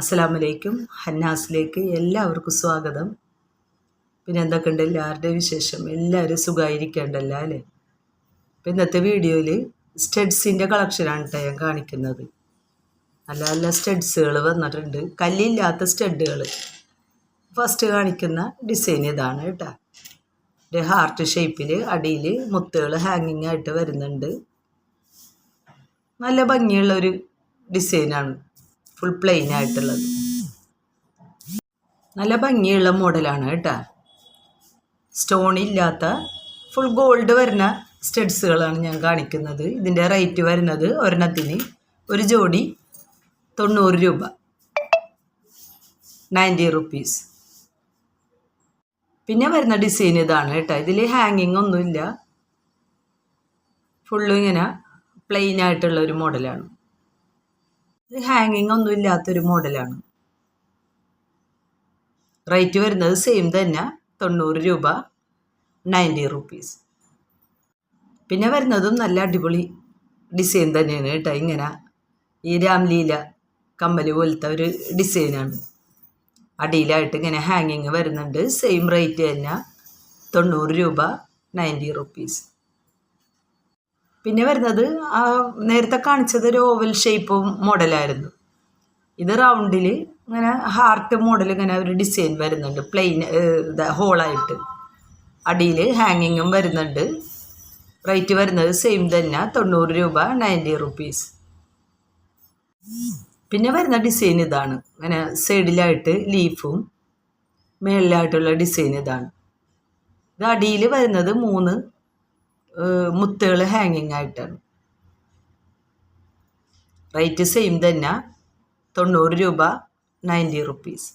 അസ്സലാമലൈക്കും. ഹന്നാസിലേക്ക് എല്ലാവർക്കും സ്വാഗതം. പിന്നെ എന്തൊക്കെയുണ്ട് എല്ലാവരുടെ വിശേഷം? എല്ലാവരും സുഖമായിരിക്കേണ്ടല്ലോ അല്ലേ? അപ്പം ഇന്നത്തെ വീഡിയോയിൽ സ്റ്റഡ്സിൻ്റെ കളക്ഷനാണ് കേട്ടോ ഞാൻ കാണിക്കുന്നത്. നല്ല നല്ല സ്റ്റഡ്സുകൾ വന്നിട്ടുണ്ട്, കല്ലില്ലാത്ത സ്റ്റഡുകൾ. ഫസ്റ്റ് കാണിക്കുന്ന ഡിസൈൻ ഇതാണ് കേട്ടോ. ഒരു ഹാർട്ട് ഷേപ്പിൽ അടിയിൽ മുത്തുകൾ ഹാങ്ങിങ് ആയിട്ട് വരുന്നുണ്ട്. നല്ല ഭംഗിയുള്ളൊരു ഡിസൈനാണ്, ഫുൾ പ്ലെയിൻ ആയിട്ടുള്ളത്. നല്ല ഭംഗിയുള്ള മോഡലാണ് കേട്ടോ. സ്റ്റോൺ ഇല്ലാത്ത ഫുൾ ഗോൾഡ് വരുന്ന സ്റ്റഡ്സുകളാണ് ഞാൻ കാണിക്കുന്നത്. ഇതിൻ്റെ റേറ്റ് വരുന്നത് ഒരെണ്ണത്തിന് ഒരു ജോഡി 90 രൂപ, 90 റുപ്പീസ്. പിന്നെ വരുന്ന ഡിസൈൻ ഇതാണ് കേട്ടോ. ഇതിൽ ഹാങ്ങിങ് ഒന്നുമില്ല, ഫുള്ളും ഇങ്ങനെ പ്ലെയിൻ ആയിട്ടുള്ള ഒരു മോഡലാണ്. ഇത് ഹാങ്ങിങ് ഒന്നും ഇല്ലാത്തൊരു മോഡലാണ്. റേറ്റ് വരുന്നത് സെയിം തന്നെ, 90 രൂപ, 90 റുപ്പീസ്. പിന്നെ വരുന്നതും നല്ല അടിപൊളി ഡിസൈൻ തന്നെയാണ് കേട്ടോ. ഇങ്ങനെ ഈ രാംലീല കമ്മൽ പോലത്തെ ഒരു ഡിസൈനാണ്. അടിയിലായിട്ട് ഇങ്ങനെ ഹാങ്ങിങ് വരുന്നുണ്ട്. സെയിം റേറ്റ് തന്നെ, 90 രൂപ, 90 റുപ്പീസ്. പിന്നെ വരുന്നത് നേരത്തെ കാണിച്ചത് ഒരു ഓവൽ ഷേപ്പ് മോഡലായിരുന്നു. ഇത് റൗണ്ടിൽ ഇങ്ങനെ ഹാർട്ട് മോഡൽ ഇങ്ങനെ ഒരു ഡിസൈൻ വരുന്നുണ്ട്, പ്ലെയിൻ ഹോളായിട്ട്. അടിയിൽ ഹാങ്ങിങ്ങും വരുന്നുണ്ട്. റേറ്റ് വരുന്നത് സെയിം തന്നെ, 90 രൂപ, 90 റുപ്പീസ്. പിന്നെ വരുന്ന ഡിസൈൻ ഇതാണ്. ഇങ്ങനെ സൈഡിലായിട്ട് ലീഫും മേളിലായിട്ടുള്ള ഡിസൈൻ ഇതാണ്. ഇത് അടിയിൽ വരുന്നത് 3 മുത്തുകൾ ഹാങ്ങിങ് ആയിട്ടാണ്. റേറ്റ് സെയിം തന്നെ, 90 രൂപ, 90 റുപ്പീസ്.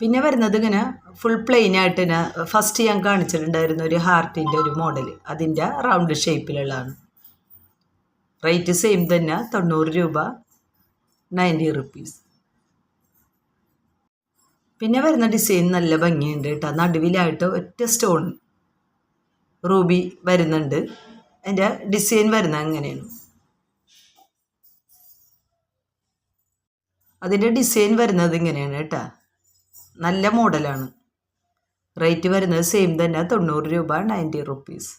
പിന്നെ വരുന്നത് ഇങ്ങനെ ഫുൾ പ്ലെയിൻ ആയിട്ട് തന്നെ ഫസ്റ്റ് ഞാൻ കാണിച്ചിട്ടുണ്ടായിരുന്ന ഒരു ഹാർട്ടിൻ്റെ ഒരു മോഡൽ, അതിൻ്റെ റൗണ്ട് ഷേപ്പിലുള്ളതാണ്. റേറ്റ് സെയിം തന്നെ, 90 രൂപ, 90 റുപ്പീസ്. പിന്നെ വരുന്ന ഡിസൈൻ നല്ല ഭംഗിയുണ്ട് കേട്ടോ. നടുവിലായിട്ട് ഒറ്റ സ്റ്റോൺ റൂബി വരുന്നുണ്ട്. അതിൻ്റെ ഡിസൈൻ വരുന്നത് അങ്ങനെയാണ്. അതിൻ്റെ ഡിസൈൻ വരുന്നത് ഇങ്ങനെയാണ് കേട്ടോ. നല്ല മോഡലാണ്. റേറ്റ് വരുന്നത് സെയിം തന്നെ, 90 രൂപ, 90 റുപ്പീസ്.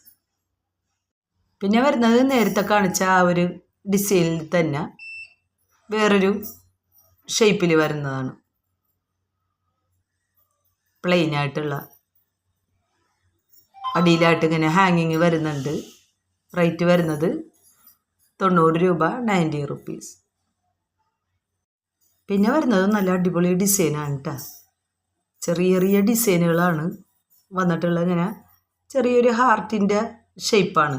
പിന്നെ വരുന്നത് നേരത്തെ കാണിച്ച ആ ഒരു ഡിസൈനിൽ തന്നെ വേറൊരു ഷേപ്പിൽ വരുന്നതാണ്, പ്ലെയിൻ ആയിട്ടുള്ള. അടിയിലായിട്ട് ഇങ്ങനെ ഹാങ്ങിങ് വരുന്നുണ്ട്. റേറ്റ് വരുന്നത് 90 രൂപ, 90 റുപ്പീസ്. പിന്നെ വരുന്നത് നല്ല അടിപൊളി ഡിസൈനാണ് കേട്ടോ. ചെറിയ ചെറിയ ഡിസൈനുകളാണ് വന്നിട്ടുള്ളത്. ഇങ്ങനെ ചെറിയൊരു ഹാർട്ടിൻ്റെ ഷേപ്പാണ്.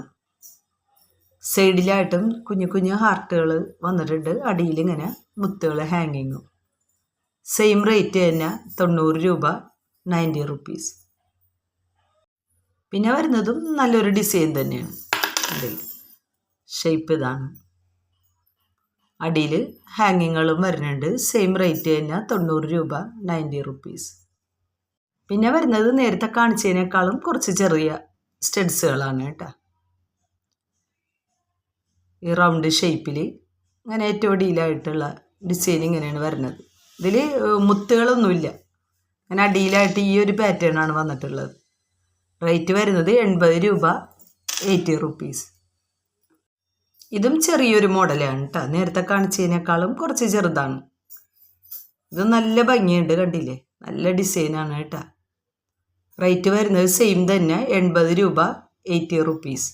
സൈഡിലായിട്ടും കുഞ്ഞു കുഞ്ഞു ഹാർട്ടുകൾ വന്നിട്ടുണ്ട്. അടിയിൽ ഇങ്ങനെ മുത്തുകൾ ഹാങ്ങിങ്ങും. സെയിം റേറ്റ് തന്നെ, 90 രൂപ, 90 റുപ്പീസ്. പിന്നെ വരുന്നതും നല്ലൊരു ഡിസൈൻ തന്നെയാണ്. അതിൽ ഷേപ്പ് ഇതാണ്. അടിയിൽ ഹാങ്ങിങ്ങുകളും വരുന്നുണ്ട്. സെയിം റേറ്റ് തന്നെ, 90 രൂപ, 90 റുപ്പീസ്. പിന്നെ വരുന്നത് നേരത്തെ കാണിച്ചതിനേക്കാളും കുറച്ച് ചെറിയ സ്റ്റഡ്സുകളാണ് കേട്ടോ. ഈ റൗണ്ട് ഷേപ്പിൽ ഇങ്ങനെ ഏറ്റവും അടിയിലായിട്ടുള്ള ഡിസൈൻ ഇങ്ങനെയാണ് വരുന്നത്. ഇതിൽ മുത്തുകളൊന്നുമില്ല. അങ്ങനെ അടിയിലായിട്ട് ഈ ഒരു പാറ്റേണാണ് വന്നിട്ടുള്ളത്. റേറ്റ് വരുന്നത് 80 രൂപ, 80 റുപ്പീസ്. ഇതും ചെറിയൊരു മോഡലാണ് കേട്ടോ. നേരത്തെ കാണിച്ചതിനേക്കാളും കുറച്ച് ചെറുതാണ്. ഇത് നല്ല ഭംഗിയുണ്ട്, കണ്ടില്ലേ? നല്ല ഡിസൈനാണ് കേട്ടോ. റേറ്റ് വരുന്നത് സെയിം തന്നെ, 80 രൂപ, 80 റുപ്പീസ്.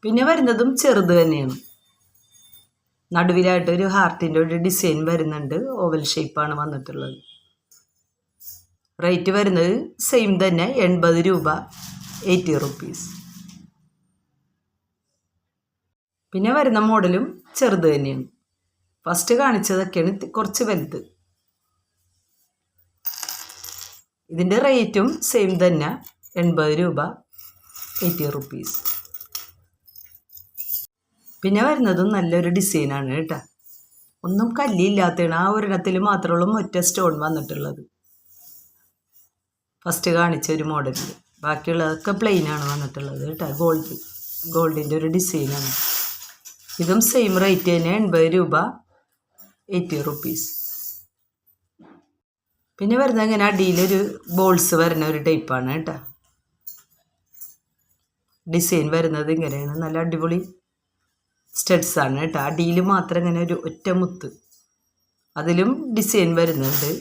പിന്നെ വരുന്നതും ചെറുത് തന്നെയാണ്. നടുവിലായിട്ട് ഒരു ഹാർട്ടിൻ്റെ ഒരു ഡിസൈൻ വരുന്നുണ്ട്. ഓവൽ ഷേപ്പാണ് വന്നിട്ടുള്ളത്. റേറ്റ് വരുന്നത് സെയിം തന്നെ, 80 രൂപ, 80 റുപ്പീസ്. പിന്നെ വരുന്ന മോഡലും ചെറുത് തന്നെയാണ്. ഫസ്റ്റ് കാണിച്ചതൊക്കെയാണ് കുറച്ച് വലുത്. ഇതിൻ്റെ റേറ്റും സെയിം തന്നെ, 80 രൂപ, 80 റുപ്പീസ്. പിന്നെ വരുന്നതും നല്ലൊരു ഡിസൈനാണ് കേട്ടോ. ഒന്നും കല്ലില്ലാത്തതാണ്. ആ ഒരെണ്ണത്തിൽ മാത്രമുള്ള ഒറ്റ സ്റ്റോൺ വന്നിട്ടുള്ളത്. ഫസ്റ്റ് കാണിച്ച ഒരു മോഡലിൽ. ബാക്കിയുള്ളതൊക്കെ പ്ലെയിനാണ് വന്നിട്ടുള്ളത് കേട്ടോ. ഗോൾഡിൻ്റെ ഒരു ഡിസൈനാണ്. ഇതും സെയിം റേറ്റ് തന്നെ, 80 രൂപ, 80 റുപ്പീസ്. പിന്നെ വരുന്നത് ഇങ്ങനെ അടിയിലൊരു ബോൾസ് വരുന്ന ഒരു ടൈപ്പാണ് കേട്ടോ. ഡിസൈൻ വരുന്നത് ഇങ്ങനെയാണ്, നല്ല അടിപൊളി സ്റ്റഡ്സാണ് കേട്ടോ. അടിയിൽ മാത്രം ഇങ്ങനെ ഒരു ഒറ്റ മുത്ത്, അതിലും ഡിസൈൻ വരുന്നുണ്ട്.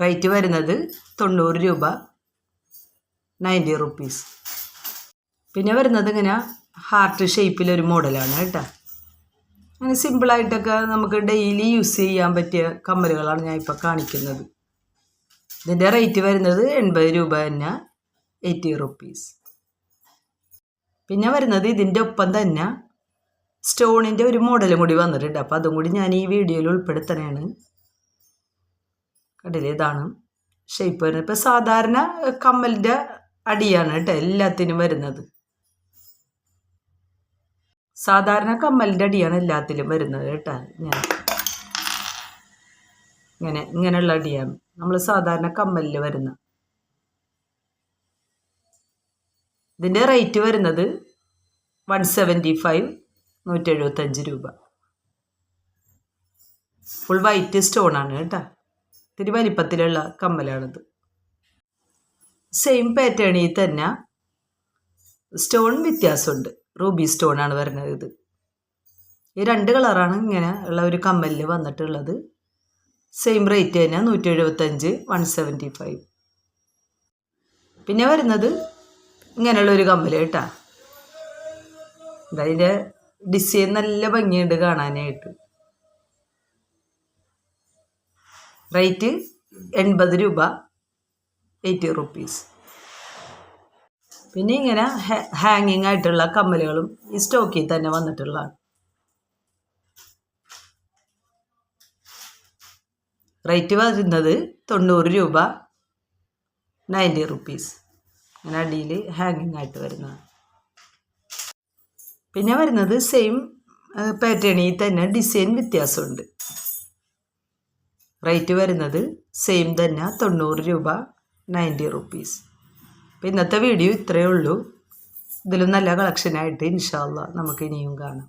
റേറ്റ് വരുന്നത് 90 രൂപ, 90 റുപ്പീസ്. പിന്നെ വരുന്നത് ഇങ്ങനെ ഹാർട്ട് ഷേപ്പിലൊരു മോഡലാണ് കേട്ടോ. അങ്ങനെ സിമ്പിളായിട്ടൊക്കെ നമുക്ക് ഡെയിലി യൂസ് ചെയ്യാൻ പറ്റിയ കമ്മലുകളാണ് ഞാൻ ഇപ്പോൾ കാണിക്കുന്നത്. ഇതിൻ്റെ റേറ്റ് വരുന്നത് 80 രൂപ തന്നെ, 80 റുപ്പീസ്. പിന്നെ വരുന്നത് ഇതിൻ്റെ ഒപ്പം തന്നെ സ്റ്റോണിൻ്റെ ഒരു മോഡലും കൂടി വന്നിട്ടുണ്ട്. അപ്പോൾ അതും കൂടി ഞാൻ ഈ വീഡിയോയിൽ ഉൾപ്പെടുത്തണതാണ്. കണ്ടില്ലേ, ഇതാണ് ഷേപ്പ് വരുന്നത്. ഇപ്പോൾ സാധാരണ കമ്മലിൻ്റെ അടിയാണ് കേട്ടോ എല്ലാത്തിനും വരുന്നത്. സാധാരണ കമ്മലിൻ്റെ അടിയാണ് എല്ലാത്തിലും വരുന്നത് കേട്ടോ. ഇങ്ങനെയുള്ള അടിയാണ് നമ്മൾ സാധാരണ കമ്മലിൽ വരുന്ന. ഇതിൻ്റെ റേറ്റ് വരുന്നത് 175, 175 രൂപ. ഫുൾ വൈറ്റ് സ്റ്റോണാണ് കേട്ടോ. ഇത്തിരി വലിപ്പത്തിലുള്ള കമ്മലാണിത്. സെയിം പാറ്റേണിൽ തന്നെ സ്റ്റോൺ വ്യത്യാസമുണ്ട്. റൂബി സ്റ്റോണാണ് വരുന്നത്. ഇത് ഈ 2 കളറാണ് ഇങ്ങനെ ഉള്ള ഒരു കമ്മലിൽ വന്നിട്ടുള്ളത്. സെയിം റേറ്റ് തന്നെ 175, 175. പിന്നെ വരുന്നത് ഇങ്ങനെയുള്ളൊരു കമ്മൽ കേട്ടോ. അതിൻ്റെ ഡിസൈൻ നല്ല ഭംഗിയുണ്ട് കാണാനായിട്ട്. റേറ്റ് 80 രൂപ, 80 റുപ്പീസ്. പിന്നെ ഇങ്ങനെ ഹാങ്ങിങ് ആയിട്ടുള്ള കമ്മലുകളും ഈ സ്റ്റോക്കിൽ തന്നെ വന്നിട്ടുള്ളതാണ്. റേറ്റ് വരുന്നത് 90 രൂപ, 90 റുപ്പീസ്. അങ്ങനെ അടിയിൽ ഹാങ്ങിങ് ആയിട്ട് വരുന്നതാണ്. പിന്നെ വരുന്നത് സെയിം പാറ്റേണിൽ തന്നെ ഡിസൈൻ വ്യത്യാസമുണ്ട്. റേറ്റ് വരുന്നത് സെയിം തന്നെ 90 രൂപ, 90 റുപ്പീസ്. അപ്പോൾ ഇന്നത്തെ വീഡിയോ ഇത്രയേ ഉള്ളൂ. ഇതിലും നല്ല കളക്ഷനായിട്ട് ഇൻഷാ അല്ലാഹ് നമുക്ക് ഇനിയും കാണാം.